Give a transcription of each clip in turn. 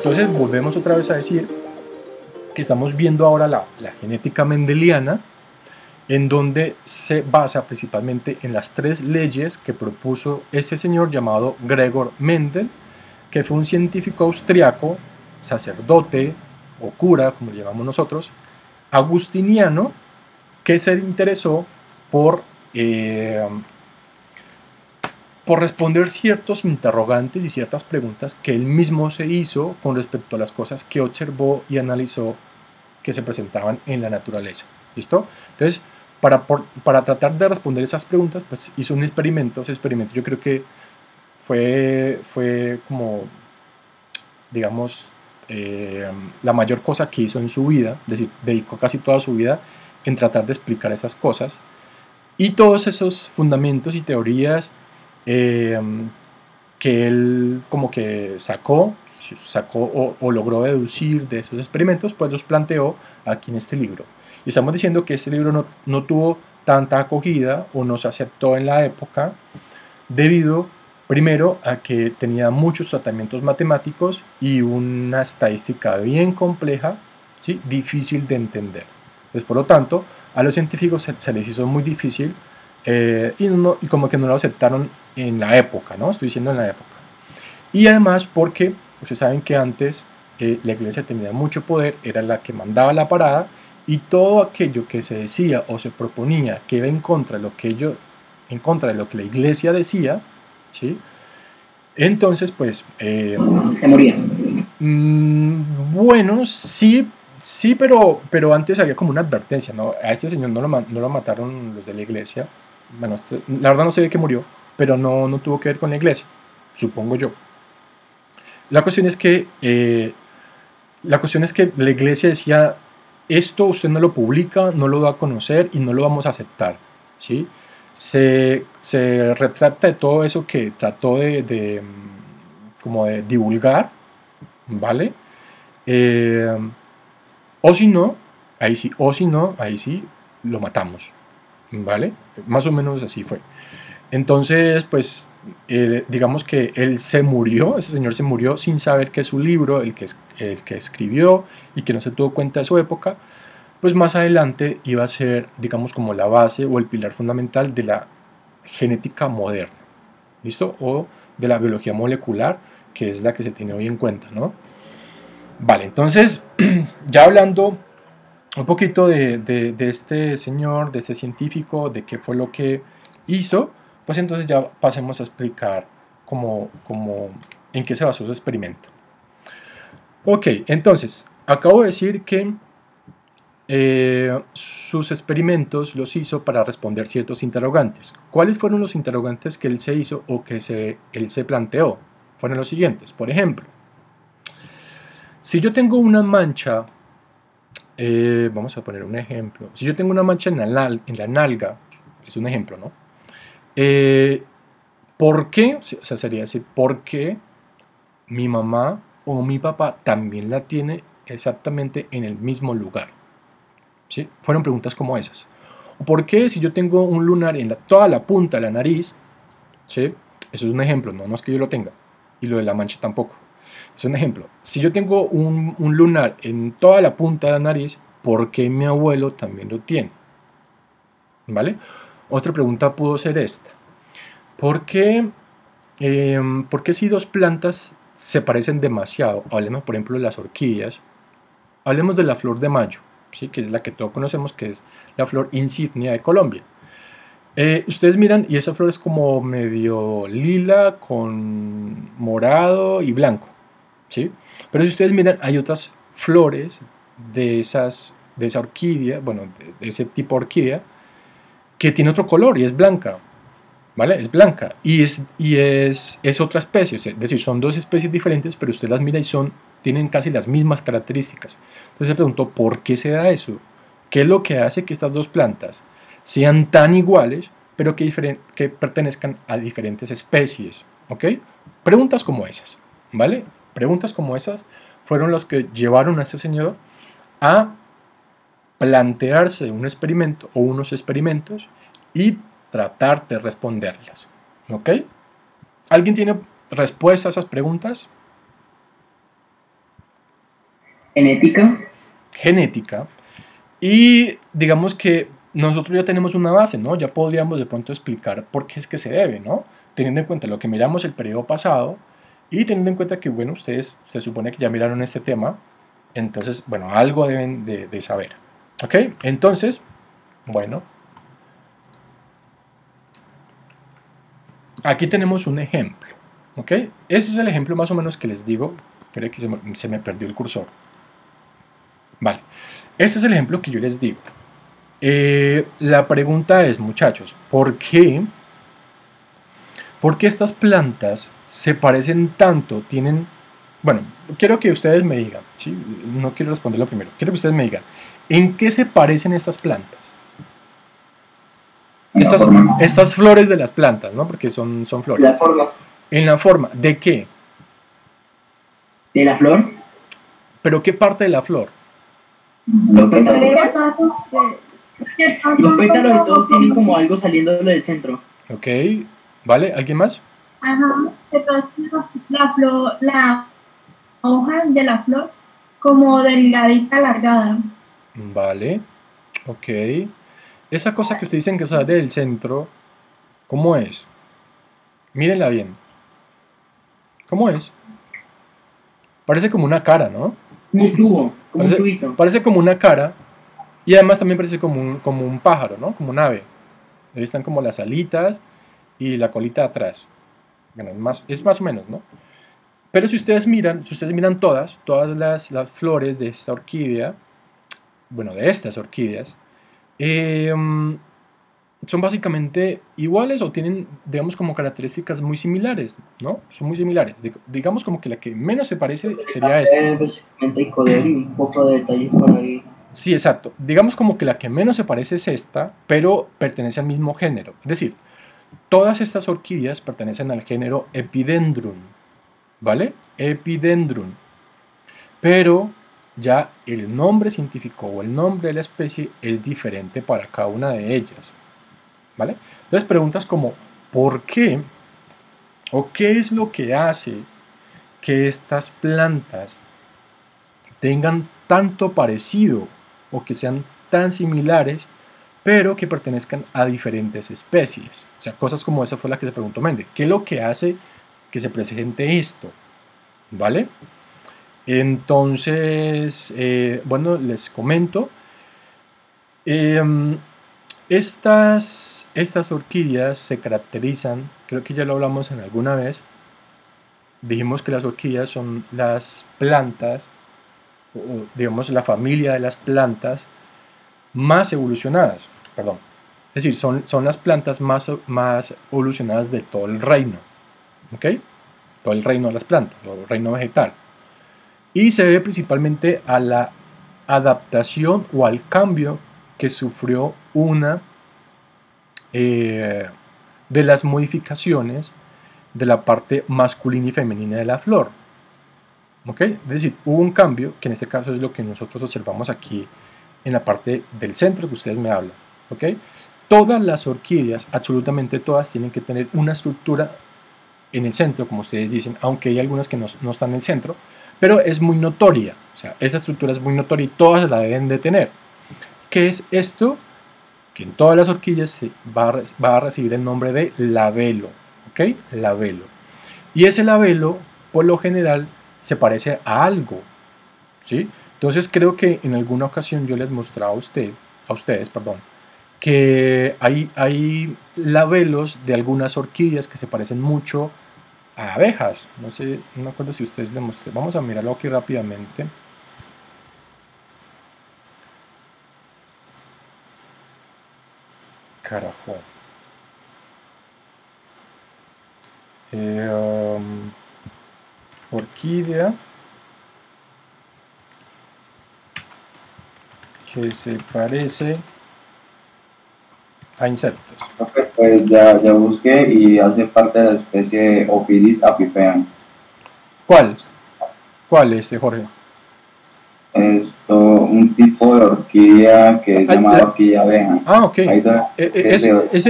Entonces volvemos otra vez a decir que estamos viendo ahora la genética mendeliana, en donde se basa principalmente en las 3 leyes que propuso ese señor llamado Gregor Mendel, que fue un científico austriaco, sacerdote o cura, como le llamamos nosotros, agustiniano, que se interesó por responder ciertos interrogantes y ciertas preguntas que él mismo se hizo con respecto a las cosas que observó y analizó que se presentaban en la naturaleza. ¿Listo? Entonces, para tratar de responder esas preguntas, pues hizo un experimento. Ese experimento yo creo que fue como, digamos, la mayor cosa que hizo en su vida, es decir, dedicó casi toda su vida en tratar de explicar esas cosas. Y todos esos fundamentos y teorías que él como que sacó o logró deducir de esos experimentos, pues los planteó aquí en este libro. Y estamos diciendo que este libro no tuvo tanta acogida o no se aceptó en la época debido, primero, a que tenía muchos tratamientos matemáticos y una estadística bien compleja, ¿sí? Difícil de entender. Pues, por lo tanto, a los científicos se les hizo muy difícil y como que no lo aceptaron en la época, ¿no? Estoy diciendo en la época. Y además porque ustedes saben que antes la iglesia tenía mucho poder, era la que mandaba la parada, y todo aquello que se decía o se proponía que iba en contra de lo que la iglesia decía, ¿sí? Entonces, pues se moría. Bueno, sí, pero antes había como una advertencia, ¿no? A este señor no lo mataron los de la iglesia. Bueno, la verdad no sé de qué murió, pero no tuvo que ver con la iglesia, supongo yo. La cuestión es que la iglesia decía: esto usted no lo publica, no lo da a conocer y no lo vamos a aceptar, ¿sí? Se retrata de todo eso que trató como de divulgar, ¿vale? O si no, ahí sí, lo matamos, ¿vale? Más o menos así fue. Entonces, pues, digamos que ese señor se murió sin saber que su libro, el que escribió y que no se tuvo cuenta de su época, pues más adelante iba a ser, digamos, como la base o el pilar fundamental de la genética moderna, ¿listo? O de la biología molecular, que es la que se tiene hoy en cuenta, ¿no? Vale, entonces, ya hablando un poquito de este señor, de este científico, de qué fue lo que hizo, pues entonces ya pasemos a explicar en qué se basó su experimento. Ok, entonces, acabo de decir que sus experimentos los hizo para responder ciertos interrogantes. ¿Cuáles fueron los interrogantes que él se hizo o que él se planteó? Fueron los siguientes. Por ejemplo, si yo tengo una mancha, vamos a poner un ejemplo. Si yo tengo una mancha en la nalga, es un ejemplo, ¿no? ¿Por qué? O sea, sería decir, ¿por qué mi mamá o mi papá también la tiene exactamente en el mismo lugar? ¿Sí? Fueron preguntas como esas. ¿O por qué si yo tengo un lunar en toda la punta de la nariz? ¿Sí? Eso es un ejemplo, no es que yo lo tenga. Y lo de la mancha tampoco. Es un ejemplo. Si yo tengo un lunar en toda la punta de la nariz, ¿por qué mi abuelo también lo tiene? ¿Vale? Otra pregunta pudo ser esta. ¿Por qué si dos plantas se parecen demasiado? Hablemos, por ejemplo, de las orquídeas. Hablemos de la flor de mayo, ¿sí? Que es la que todos conocemos, que es la flor insignia de Colombia. Ustedes miran y esa flor es como medio lila con morado y blanco, ¿sí? Pero si ustedes miran, hay otras flores de esa orquídea, bueno, de ese tipo de orquídea, que tiene otro color y es blanca, ¿vale? Es blanca y es otra especie, es decir, son dos especies diferentes, pero usted las mira y tienen casi las mismas características. Entonces se preguntó, ¿por qué se da eso? ¿Qué es lo que hace que estas dos plantas sean tan iguales, pero que pertenezcan a diferentes especies? ¿Ok? Preguntas como esas, ¿vale? Preguntas como esas fueron las que llevaron a este señor a plantearse un experimento o unos experimentos y tratar de responderlas. ¿Ok? ¿Alguien tiene respuesta a esas preguntas? Genética. Genética. Y digamos que nosotros ya tenemos una base, ¿no? Ya podríamos de pronto explicar por qué es que se debe, ¿no? Teniendo en cuenta lo que miramos el periodo pasado y teniendo en cuenta que, bueno, ustedes se supone que ya miraron este tema, entonces, bueno, algo deben de saber. ¿Ok? Entonces, bueno, aquí tenemos un ejemplo. ¿Ok? Ese es el ejemplo más o menos que les digo. Espera que se me perdió el cursor. Vale. Este es el ejemplo que yo les digo. La pregunta es, muchachos, ¿por qué estas plantas se parecen tanto? Tienen, bueno, quiero que ustedes me digan, ¿sí? No quiero responderlo primero, quiero que ustedes me digan, ¿en qué se parecen estas plantas? Estas flores de las plantas, ¿no? Porque son flores. La forma. ¿En la forma? ¿De qué? ¿De la flor? ¿Pero qué parte de la flor? Los pétalos. Los pétalos y todos tienen como algo saliendo del centro. Ok, ¿vale? ¿Alguien más? Ajá, la flor, la hoja de la flor como delgadita, alargada. Vale, ok. Esa cosa que ustedes dicen que sale del centro, ¿cómo es? Mírenla bien. ¿Cómo es? Parece como una cara, ¿no? Un tubo, como un tubito. Parece como una cara y además también parece como un pájaro, ¿no? Como un ave. Ahí están como las alitas y la colita atrás. Bueno, es más o menos, ¿no? Pero si ustedes miran todas las flores de esta orquídea, bueno, de estas orquídeas, son básicamente iguales o tienen, digamos, como características muy similares, ¿no? Son muy similares. Digamos como que la que menos se parece sería esta. Básicamente color y un poco de detalles por ahí. Sí, exacto. Digamos como que la que menos se parece es esta, pero pertenece al mismo género. Es decir, todas estas orquídeas pertenecen al género Epidendrum, ¿vale? Epidendrum. Pero ya el nombre científico o el nombre de la especie es diferente para cada una de ellas, ¿vale? Entonces preguntas como, ¿por qué? ¿O qué es lo que hace que estas plantas tengan tanto parecido o que sean tan similares, pero que pertenezcan a diferentes especies? O sea, cosas como esa fue la que se preguntó Méndez. ¿Qué es lo que hace que se presente esto? ¿Vale? Entonces, bueno, les comento. Estas orquídeas se caracterizan, creo que ya lo hablamos en alguna vez, dijimos que las orquídeas son las plantas, o digamos la familia de las plantas más evolucionadas, perdón. Es decir, son las plantas más evolucionadas de todo el reino, ¿ok? Todo el reino de las plantas, todo el reino vegetal. Y se debe principalmente a la adaptación o al cambio que sufrió una de las modificaciones de la parte masculina y femenina de la flor. ¿Ok? Es decir, hubo un cambio, que en este caso es lo que nosotros observamos aquí en la parte del centro que ustedes me hablan. ¿Ok? Todas las orquídeas, absolutamente todas, tienen que tener una estructura en el centro, como ustedes dicen, aunque hay algunas que no están en el centro, pero es muy notoria. O sea, esa estructura es muy notoria y todas la deben de tener. ¿Qué es esto? Que en todas las orquídeas se va a recibir el nombre de labelo, ¿ok? Labelo. Y ese labelo, por lo general, se parece a algo, ¿sí? Entonces creo que en alguna ocasión yo les mostraba a ustedes, que hay labelos de algunas orquídeas que se parecen mucho a abejas. No sé, no me acuerdo si ustedes les mostré. Vamos a mirarlo aquí rápidamente. Carajo. Orquídea que se parece a insectos. Pues ya busqué y hace parte de la especie Ophidis apipheum. ¿Cuál? ¿Cuál Jorge? Un tipo de orquídea que es llamada orquídea abeja. Ah, ok. ¿Es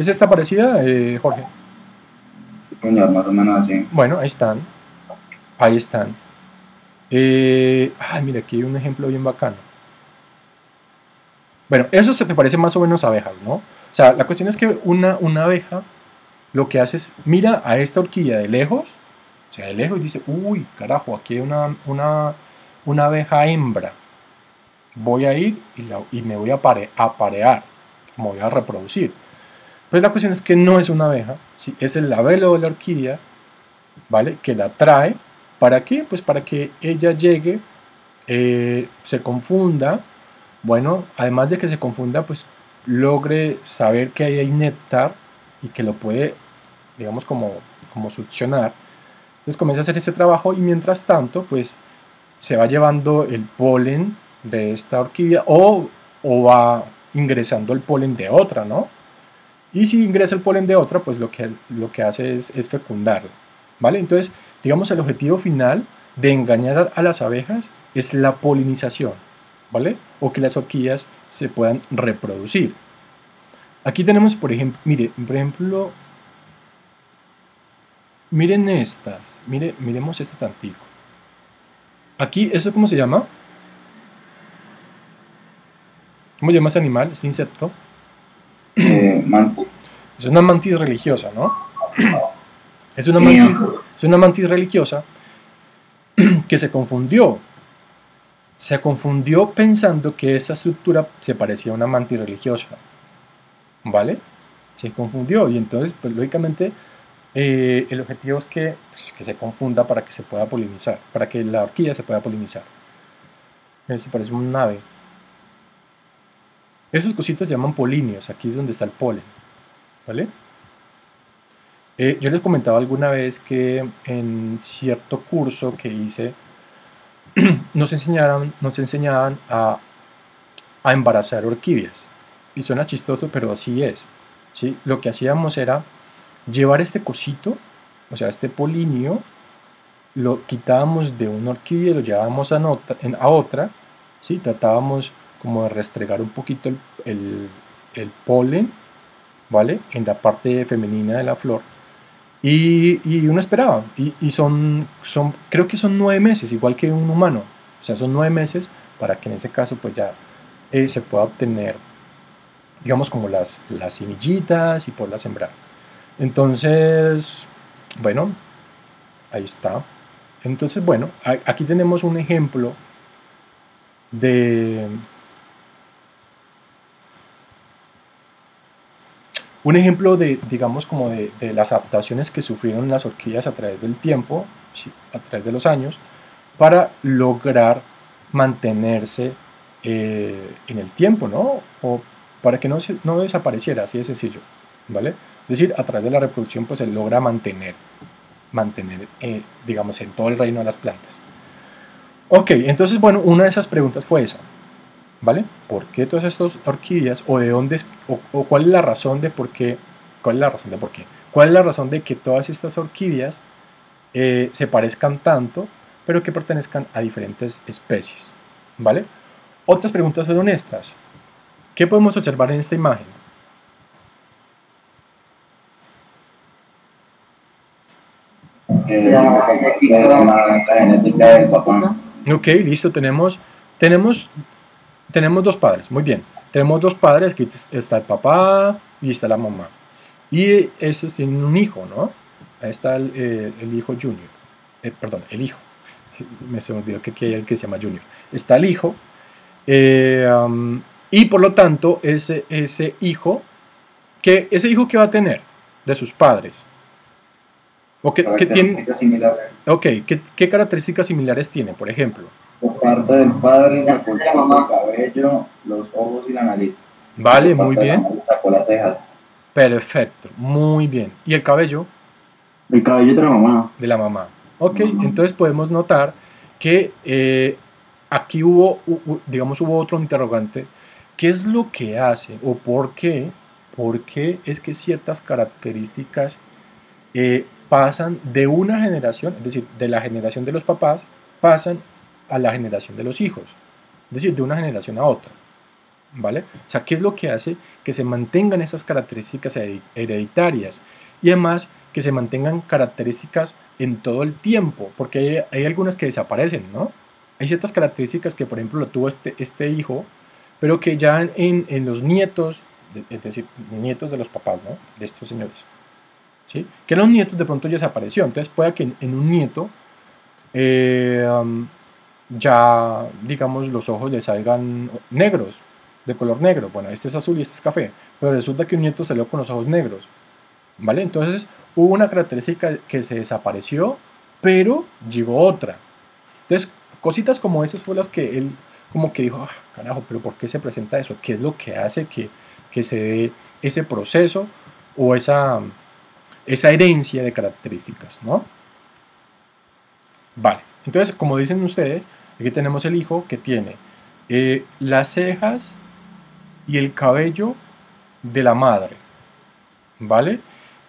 esta parecida, Jorge? Sí, señor, más o menos así. Bueno, ahí están. Ahí están. Ay, mira, aquí hay un ejemplo bien bacano. Bueno, eso se me parece más o menos a abejas, ¿no? O sea, la cuestión es que una abeja lo que hace es mira a esta orquídea de lejos, o sea, de lejos y dice, uy, carajo, aquí hay una abeja hembra. Voy a ir y me voy a parear, me voy a reproducir. Pues la cuestión es que no es una abeja, ¿sí? Es el labelo de la orquídea, ¿vale? Que la trae. ¿Para qué? Pues para que ella llegue, se confunda, bueno, además de que se confunda, pues logre saber que ahí hay néctar y que lo puede, digamos, como succionar. Entonces comienza a hacer ese trabajo y mientras tanto, pues se va llevando el polen de esta orquídea o va ingresando el polen de otra, ¿no? Y si ingresa el polen de otra, pues lo que hace es fecundarlo, ¿vale? Entonces, digamos, el objetivo final de engañar a las abejas es la polinización, ¿vale? O que las orquídeas se puedan reproducir. Aquí tenemos, por ejemplo, miren estas, miremos este tantico. Aquí, ¿eso cómo se llama? ¿Cómo se llama este animal, este insecto? Mantis. Es una mantis religiosa, ¿no? Es una mantis religiosa que se confundió. Se confundió pensando que esa estructura se parecía a una mantis religiosa. ¿Vale? Se confundió y entonces, pues lógicamente, el objetivo es que se confunda para que se pueda polinizar, para que la orquídea se pueda polinizar. Eso parece un ave. Esos cositos se llaman polinios, aquí es donde está el polen, ¿vale? Yo les comentaba alguna vez que en cierto curso que hice nos enseñaban a embarazar orquídeas. Y suena chistoso, pero así es, ¿sí? Lo que hacíamos era llevar este cosito, o sea, este polinio, lo quitábamos de una orquídea y lo llevábamos a otra, ¿sí? Tratábamos como de restregar un poquito el polen, ¿vale? En la parte femenina de la flor. Y uno esperaba. Y creo que son 9 meses, igual que un humano. O sea, son 9 meses para que en este caso pues ya se pueda obtener, digamos, como las semillitas y poderlas sembrar. Entonces, bueno, ahí está. Entonces, bueno, aquí tenemos un ejemplo de digamos, como de las adaptaciones que sufrieron las orquídeas a través del tiempo, ¿sí? A través de los años, para lograr mantenerse en el tiempo, ¿no? O para que no desapareciera, así de sencillo, ¿vale? Es decir, a través de la reproducción pues se logra mantener digamos, en todo el reino de las plantas. Ok, entonces, bueno, una de esas preguntas fue esa, ¿vale? ¿Por qué todas estas orquídeas o de dónde o cuál es la razón de por qué? ¿Cuál es la razón de por qué? ¿Cuál es la razón de que todas estas orquídeas se parezcan tanto, pero que pertenezcan a diferentes especies? ¿Vale? Otras preguntas fueron estas. ¿Qué podemos observar en esta imagen? La genética del papá. Ok, listo, tenemos dos padres, muy bien. Tenemos dos padres, aquí está el papá y está la mamá. Y esos tienen un hijo, ¿no? Ahí está el hijo Junior. Perdón, el hijo. Se me olvidó que aquí hay el que se llama Junior. Está el hijo. Y por lo tanto, ese hijo que va a tener de sus padres. ¿O qué características similares tiene, por ejemplo? Por parte del padre sacó el cabello, los ojos y la nariz. Vale, muy bien. Sacó las cejas. Perfecto, muy bien. ¿Y el cabello? El cabello de la mamá. De la mamá. Ok, entonces podemos notar que aquí hubo otro interrogante. ¿Qué es lo que hace o por qué es que ciertas características pasan de una generación, es decir, de la generación de los papás, pasan a la generación de los hijos? Es decir, de una generación a otra. ¿Vale? O sea, ¿qué es lo que hace que se mantengan esas características hereditarias? Y además que se mantengan características en todo el tiempo, porque hay algunas que desaparecen, ¿no? hay ciertas características que, por ejemplo, lo tuvo este hijo, pero que ya en los nietos, es decir, nietos de los papás, ¿no? De estos señores, ¿sí? Que los nietos de pronto ya desapareció. Entonces puede que en un nieto ya, digamos, los ojos le salgan negros, de color negro. Bueno, este es azul y este es café, pero resulta que un nieto salió con los ojos negros, ¿vale? Entonces hubo una característica que se desapareció, pero llegó otra. Entonces, cositas como esas fueron las que él como que dijo, ah, carajo, pero ¿por qué se presenta eso? ¿Qué es lo que hace que se dé ese proceso o esa herencia de características, ¿no? Vale, entonces, como dicen ustedes, aquí tenemos el hijo que tiene las cejas y el cabello de la madre, ¿vale?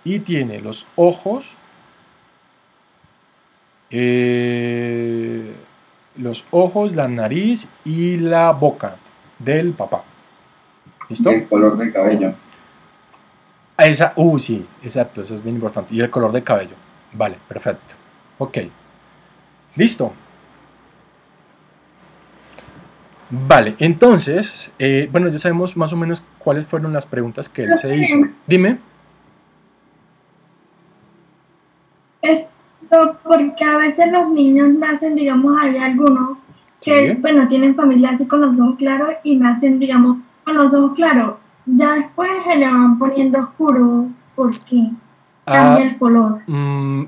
Y tiene los ojos, la nariz y la boca del papá. ¿Listo? El color de cabello. Sí, exacto, eso es bien importante. Y el color de cabello. Vale, perfecto. Ok. Listo. Vale, entonces, bueno, ya sabemos más o menos cuáles fueron las preguntas que él se hizo. Dime. Esto porque a veces los niños nacen, digamos, hay algunos que, Sí. bueno, tienen familia así con los ojos claros y nacen, digamos, con los ojos claros. Ya después se le van poniendo oscuro porque cambia el color.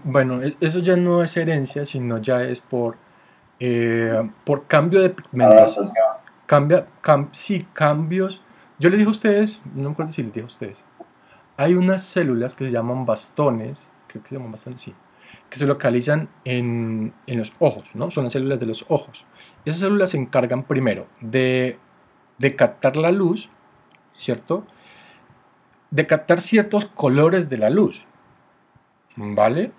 Bueno, eso ya no es herencia, sino ya es por cambio de pigmentación. Adaptación. Sí, cambios. Yo les dije a ustedes, no me acuerdo si les dije a ustedes, hay unas células que se llaman bastones, creo que se llaman bastones, sí, que se localizan en los ojos, ¿no? Son las células de los ojos. Esas células se encargan primero de captar la luz, ¿cierto? De captar ciertos colores de la luz, ¿vale?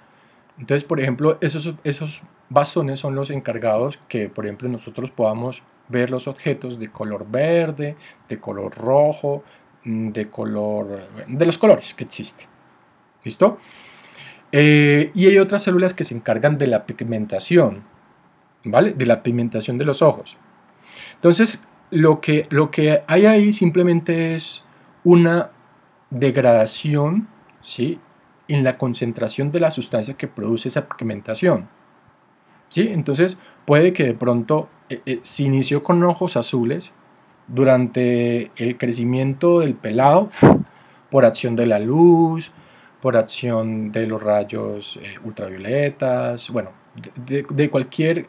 Entonces, por ejemplo, esos bastones son los encargados que, por ejemplo, nosotros podamos ver los objetos de color verde, de color rojo, de los colores que existen. ¿Listo? Y hay otras células que se encargan de la pigmentación, ¿vale? De la pigmentación de los ojos. Entonces, lo que hay ahí simplemente es una degradación, ¿sí?, en la concentración de la sustancia que produce esa pigmentación, ¿sí? Entonces, puede que de pronto se inició con ojos azules durante el crecimiento del pelado, por acción de la luz, por acción de los rayos ultravioletas, bueno, de cualquier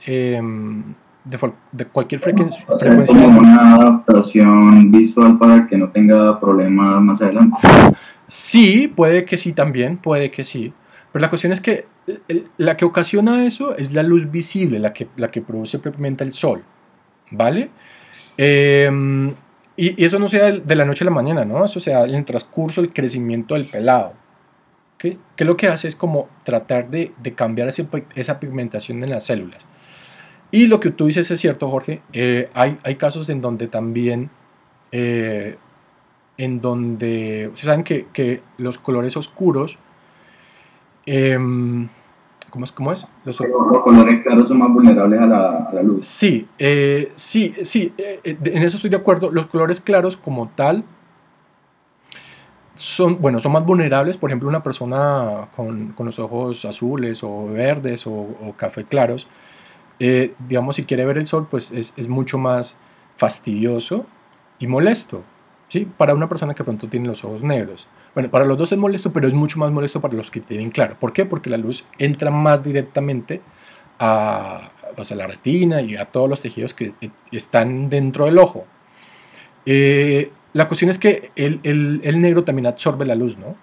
de cualquier frecuencia. Como una adaptación visual para que no tenga problemas más adelante. Sí, puede que sí también, puede que sí. Pero la cuestión es que la que ocasiona eso es la luz visible, la que produce propiamente el sol, ¿vale? Y eso no se da de la noche a la mañana, ¿no? Eso se da en el transcurso del crecimiento del pelado. ¿Okay? Que lo que hace es como tratar de cambiar esa pigmentación en las células. Y lo que tú dices es cierto, Jorge. Hay casos en donde también, ustedes saben que los colores oscuros, ¿cómo es? Los colores claros son más vulnerables a la luz. Sí, en eso estoy de acuerdo. Los colores claros como tal son más vulnerables. Por ejemplo, una persona con los ojos azules o verdes o café claros, digamos, si quiere ver el sol, pues es mucho más fastidioso y molesto, ¿sí? Para una persona que pronto tiene los ojos negros. Bueno, para los dos es molesto, pero es mucho más molesto para los que tienen claro. ¿Por qué? Porque la luz entra más directamente a la retina y a todos los tejidos que están dentro del ojo. La cuestión es que el negro también absorbe la luz, ¿no?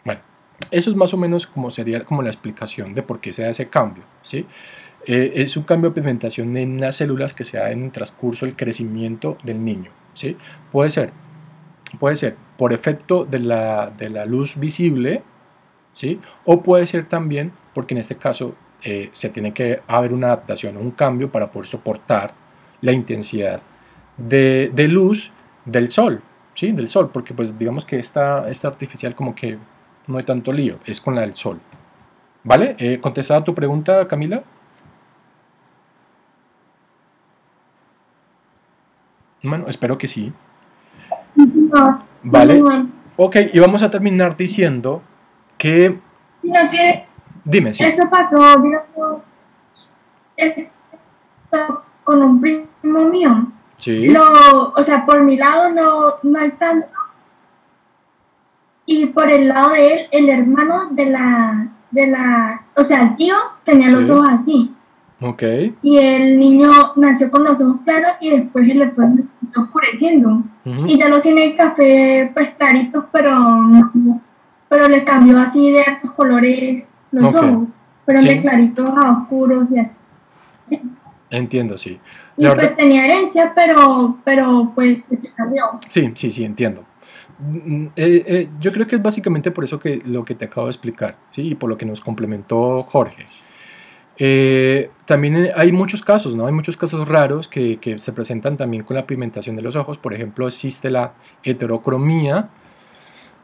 Bueno, eso es más o menos como sería como la explicación de por qué se da ese cambio, ¿sí? Es un cambio de pigmentación en las células que se da en el transcurso del crecimiento del niño, ¿sí? Puede ser por efecto de la luz visible, ¿sí? O puede ser también porque en este caso se tiene que haber una adaptación o un cambio para poder soportar la intensidad de luz del sol, ¿sí? Del sol, porque pues digamos que esta artificial como que no hay tanto lío, es con la del sol. ¿Vale? ¿Contestada tu pregunta, Camila? Bueno, espero que sí. No, Vale. no, Ok, y vamos a terminar diciendo que... sino que Dime, sí. eso pasó, digamos, esto con un primo mío. Sí. O sea, por mi lado no hay tanto. Y por el lado de él, el hermano o sea, el tío tenía los Sí. ojos así. Ok. Y el niño nació con los ojos claros y después se le fue oscureciendo. Ujú. Y ya lo tiene café, pues claritos, pero le cambió así de altos colores los Ok. ojos. Fueron Sí. de claritos a oscuros y así. Entiendo, sí. Y La pues verdad, tenía herencia, pero pues se cambió. sí, entiendo. Yo creo que es básicamente por eso que lo que te acabo de explicar, ¿sí? Y por lo que nos complementó Jorge. También hay muchos casos, ¿no? Hay muchos casos raros que se presentan también con la pigmentación de los ojos. Por ejemplo, existe la heterocromía.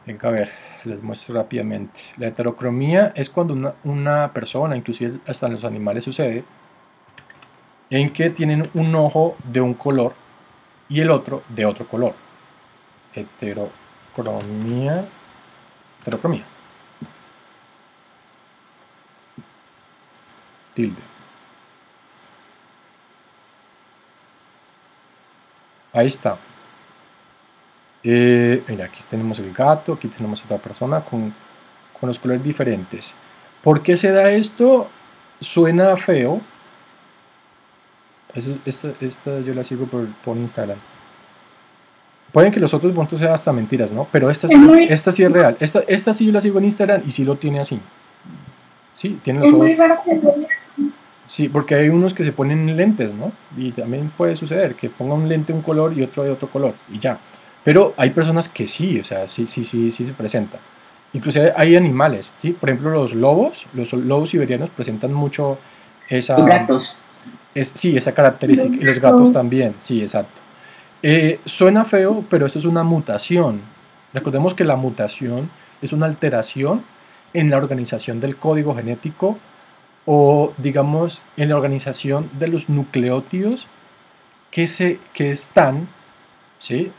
Venga, a ver, les muestro rápidamente. La heterocromía es cuando una persona, inclusive hasta en los animales sucede, en que tienen un ojo de un color y el otro de otro color. Heterocromía. Heterocromía. Tilde. Ahí está. Mira, aquí tenemos el gato, aquí tenemos otra persona con los colores diferentes. ¿Por qué se da esto? Suena feo. Esta yo la sigo por Instagram. Pueden que los otros puntos sean hasta mentiras, ¿no? Pero esta sí es real. Esta sí yo la sigo en Instagram y sí lo tiene así. Sí, tiene los Es ojos. muy raro que Sí, porque hay unos que se ponen lentes, ¿no? Y también puede suceder que ponga un lente de un color y otro de otro color y ya. Pero hay personas que sí, o sea, sí se presenta. Inclusive hay animales, ¿sí? Por ejemplo, los lobos siberianos presentan mucho esa... Los gatos. Sí, esa característica. Y los gatos también, sí, exacto. Suena feo, pero eso es una mutación. Recordemos que la mutación es una alteración en la organización del código genético o, digamos, en la organización de los nucleótidos que están, ¿sí?,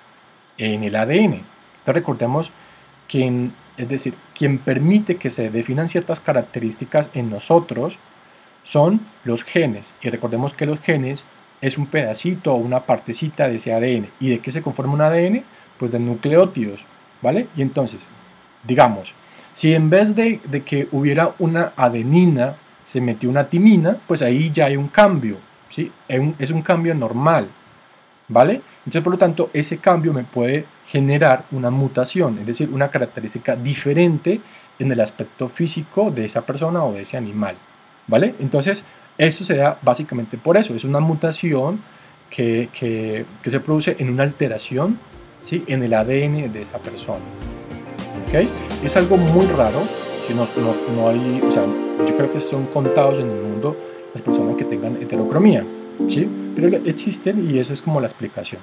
en el ADN. Entonces recordemos es decir, quien permite que se definan ciertas características en nosotros son los genes. Y recordemos que los genes es un pedacito o una partecita de ese ADN. ¿Y de qué se conforma un ADN? Pues de nucleótidos, ¿vale? Y entonces, digamos, si en vez de que hubiera una adenina, se metió una timina, pues ahí ya hay un cambio, ¿sí? Es un cambio normal, ¿vale? Entonces, por lo tanto, ese cambio me puede generar una mutación, es decir, una característica diferente en el aspecto físico de esa persona o de ese animal, ¿vale? Entonces, eso se da básicamente por eso, es una mutación que se produce en una alteración, ¿sí?, en el ADN de esa persona, ¿ok? Es algo muy raro, que no hay, o sea, yo creo que son contados en el mundo las personas que tengan heterocromía, ¿sí? Pero existen y esa es como la explicación.